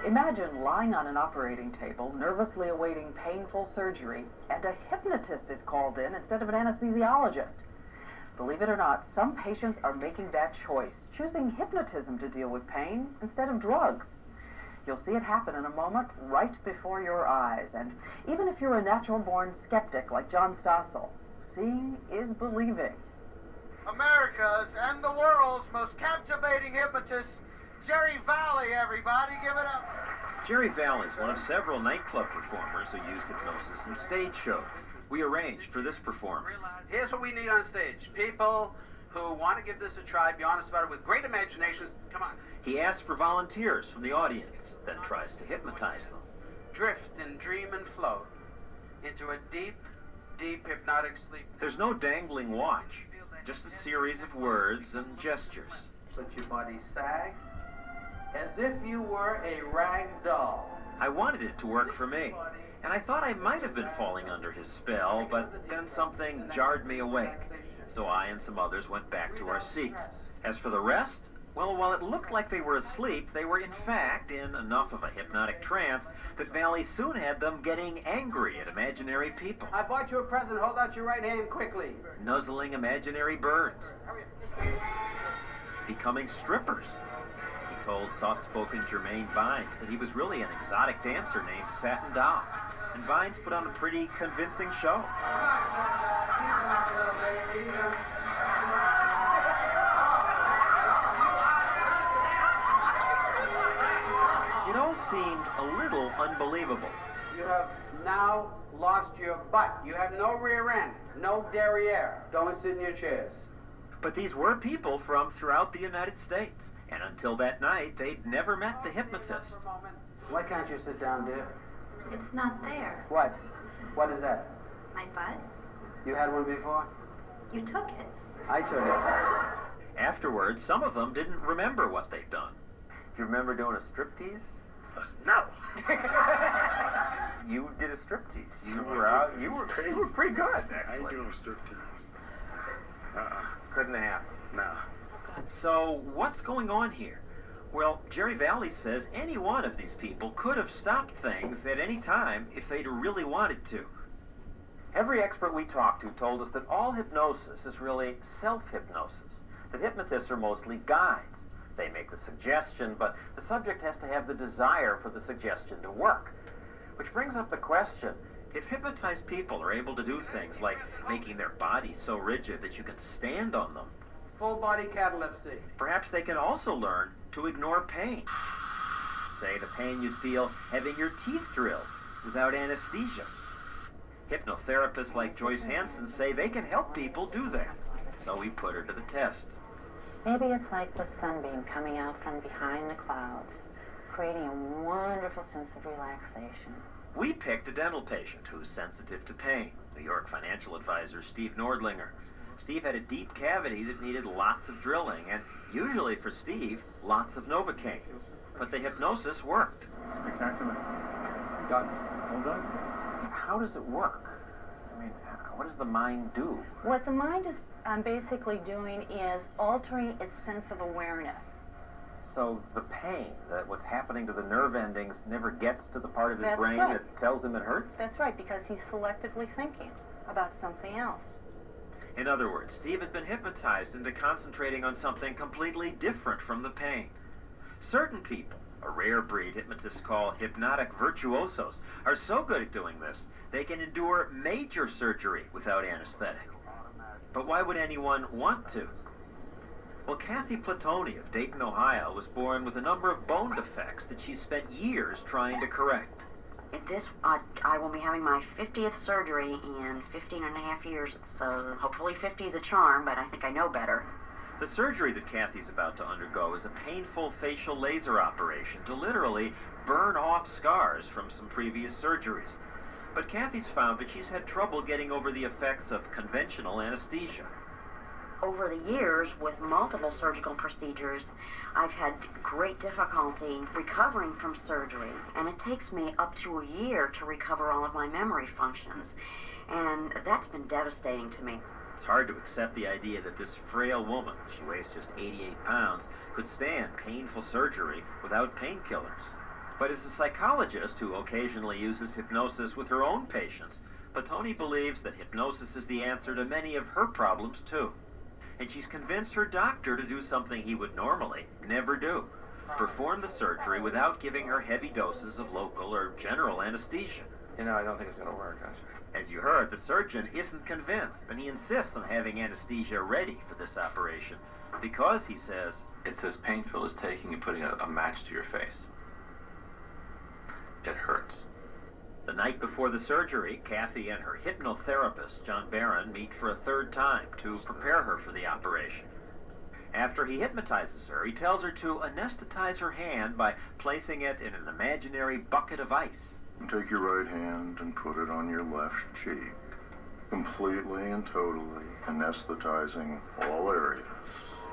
Imagine lying on an operating table, nervously awaiting painful surgery, and a hypnotist is called in instead of an anesthesiologist. Believe it or not, some patients are making that choice, choosing hypnotism to deal with pain instead of drugs. You'll see it happen in a moment right before your eyes. And even if you're a natural-born skeptic like John Stossel, seeing is believing. America's and the world's most captivating hypnotist, Jerry Valley, everybody, give it up. Jerry Valley is one of several nightclub performers who use hypnosis in stage shows. We arranged for this performance. Here's what we need on stage. People who want to give this a try, be honest about it, with great imaginations. Come on. He asks for volunteers from the audience, then tries to hypnotize them. Drift and dream and float into a deep, deep hypnotic sleep. There's no dangling watch, just a series of words and gestures. Let your body sag as if you were a rag doll. I wanted it to work for me, and I thought I might have been falling under his spell, but then something jarred me awake. So I and some others went back to our seats. As for the rest, well, while it looked like they were asleep, they were in fact in enough of a hypnotic trance that Valley soon had them getting angry at imaginary people. I bought you a present. Hold out your right hand quickly. Nuzzling imaginary birds. Becoming strippers. He told soft-spoken Jermaine Vines that he was really an exotic dancer named Satin Doll. And Vines put on a pretty convincing show. It all seemed a little unbelievable. You have now lost your butt. You have no rear end, no derriere. Don't sit in your chairs. But these were people from throughout the United States. And until that night, they'd never met the hypnotist. Why can't you sit down, dear? It's not there. What? What is that? My butt? You had one before? You took it. I took it. Afterwards, some of them didn't remember what they'd done. Do you remember doing a striptease? No. You did a striptease. You were out. You were pretty good, actually. I ain't doing a striptease. Couldn't happen. Nah. So, what's going on here? Well, Jerry Valley says any one of these people could have stopped things at any time if they'd really wanted to. Every expert we talked to told us that all hypnosis is really self-hypnosis. That hypnotists are mostly guides. They make the suggestion, but the subject has to have the desire for the suggestion to work. Which brings up the question, if hypnotized people are able to do things like making their bodies so rigid that you can stand on them, Full body catalepsy. perhaps they can also learn to ignore pain. Say the pain you'd feel having your teeth drilled without anesthesia. Hypnotherapists like Joyce Hanson say they can help people do that. So we put her to the test. Maybe it's like the sunbeam coming out from behind the clouds, creating a wonderful sense of relaxation. We picked a dental patient who's sensitive to pain, New York financial advisor Steve Nordlinger. Steve had a deep cavity that needed lots of drilling, and usually for Steve, lots of Novocaine. But the hypnosis worked. Spectacular. Done. Well done. how does it work? I mean, what does the mind do? What the mind is basically doing is altering its sense of awareness. So the pain, that what's happening to the nerve endings, never gets to the part of his That's brain right. that tells him it hurts? That's right, because he's selectively thinking about something else. In other words, Steve had been hypnotized into concentrating on something completely different from the pain. Certain people, a rare breed hypnotists call hypnotic virtuosos, are so good at doing this, they can endure major surgery without anesthetic. But why would anyone want to? Well, Kathy Platoni of Dayton, Ohio, was born with a number of bone defects that she spent years trying to correct. I will be having my 50th surgery in 15 and a half years, so hopefully 50 is a charm, but I think I know better. The surgery that Kathy's about to undergo is a painful facial laser operation to literally burn off scars from some previous surgeries. But Kathy's found that she's had trouble getting over the effects of conventional anesthesia. over the years, with multiple surgical procedures, I've had great difficulty recovering from surgery, and it takes me up to a year to recover all of my memory functions, and that's been devastating to me. It's hard to accept the idea that this frail woman, she weighs just 88 pounds, could stand painful surgery without painkillers. But as a psychologist who occasionally uses hypnosis with her own patients, Platoni believes that hypnosis is the answer to many of her problems too. And she's convinced her doctor to do something he would normally never do: perform the surgery without giving her heavy doses of local or general anesthesia. You know, I don't think it's going to work, actually. As you heard, the surgeon isn't convinced, and he insists on having anesthesia ready for this operation because, he says, it's as painful as taking and putting a match to your face. It hurts. The night before the surgery, Kathy and her hypnotherapist, John Barron, meet for a third time to prepare her for the operation. After he hypnotizes her, he tells her to anesthetize her hand by placing it in an imaginary bucket of ice. Take your right hand and put it on your left cheek, completely and totally anesthetizing all areas.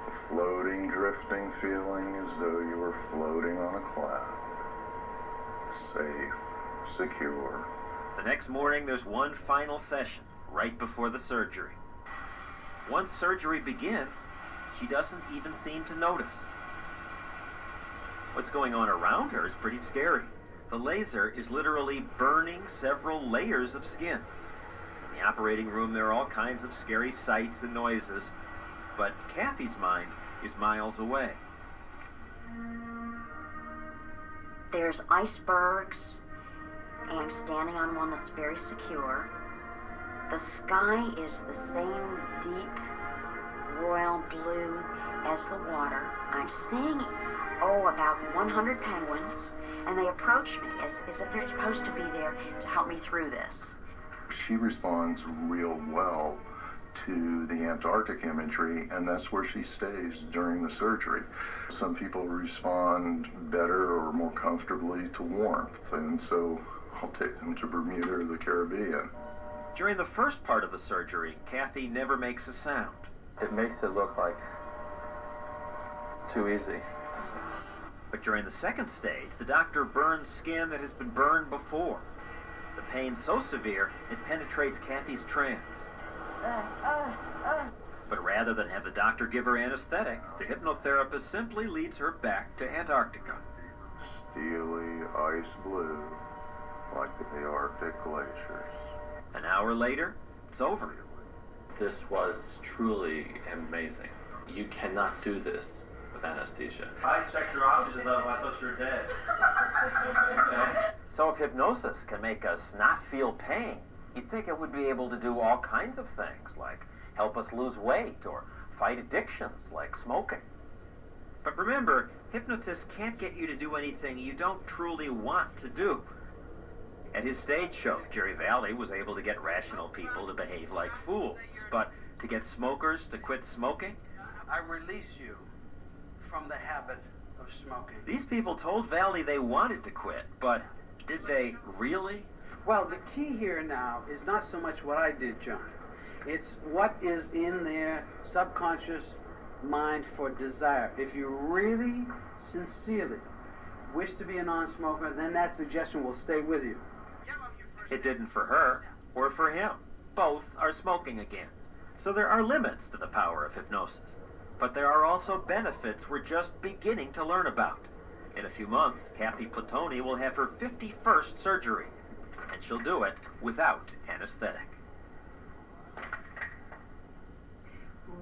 A floating, drifting feeling as though you were floating on a cloud. Safe, secure. The next morning, there's one final session, right before the surgery. Once surgery begins, she doesn't even seem to notice. What's going on around her is pretty scary. The laser is literally burning several layers of skin. In the operating room, there are all kinds of scary sights and noises, but Kathy's mind is miles away. There's icebergs, and I'm standing on one that's very secure. The sky is the same deep royal blue as the water. I'm seeing, about 100 penguins, and they approach me as if they're supposed to be there to help me through this. She responds real well to the Antarctic imagery, and that's where she stays during the surgery. Some people respond better or more comfortably to warmth, and so I'll take them to Bermuda or the Caribbean. During the first part of the surgery, Kathy never makes a sound. It makes it look like too easy. But during the second stage, the doctor burns skin that has been burned before. The pain's so severe, it penetrates Kathy's trance. But rather than have the doctor give her anesthetic, the hypnotherapist simply leads her back to Antarctica. Steely ice blue, like the Arctic glaciers. An hour later, it's over. This was truly amazing. You cannot do this with anesthesia. I checked your oxygen level. I thought you were dead. So if hypnosis can make us not feel pain, you'd think it would be able to do all kinds of things, like help us lose weight or fight addictions like smoking. But remember, hypnotists can't get you to do anything you don't truly want to do. At his stage show, Jerry Valley was able to get rational people to behave like fools. But to get smokers to quit smoking? I release you from the habit of smoking. These people told Valley they wanted to quit, but did they really? Well, the key here now is not so much what I did, John. It's what is in their subconscious mind for desire. If you really, sincerely wish to be a non-smoker, then that suggestion will stay with you. It didn't for her, or for him. Both are smoking again. So there are limits to the power of hypnosis. But there are also benefits we're just beginning to learn about. In a few months, Kathy Platoni will have her 51st surgery, and she'll do it without anesthetic.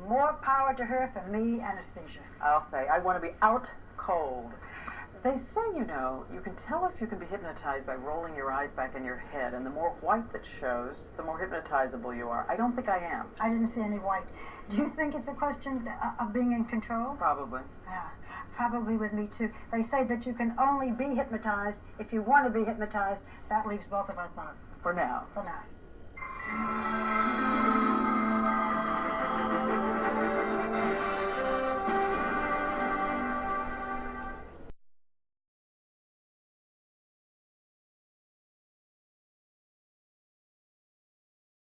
More power to her for me, anesthesia. I'll say, I want to be out cold. They say, you know, you can tell if you can be hypnotized by rolling your eyes back in your head, and the more white that shows, the more hypnotizable you are. I don't think I am. I didn't see any white. Do you think it's a question of being in control? Probably. Yeah, probably with me too. They say that you can only be hypnotized if you want to be hypnotized. That leaves both of us out. For now. For now.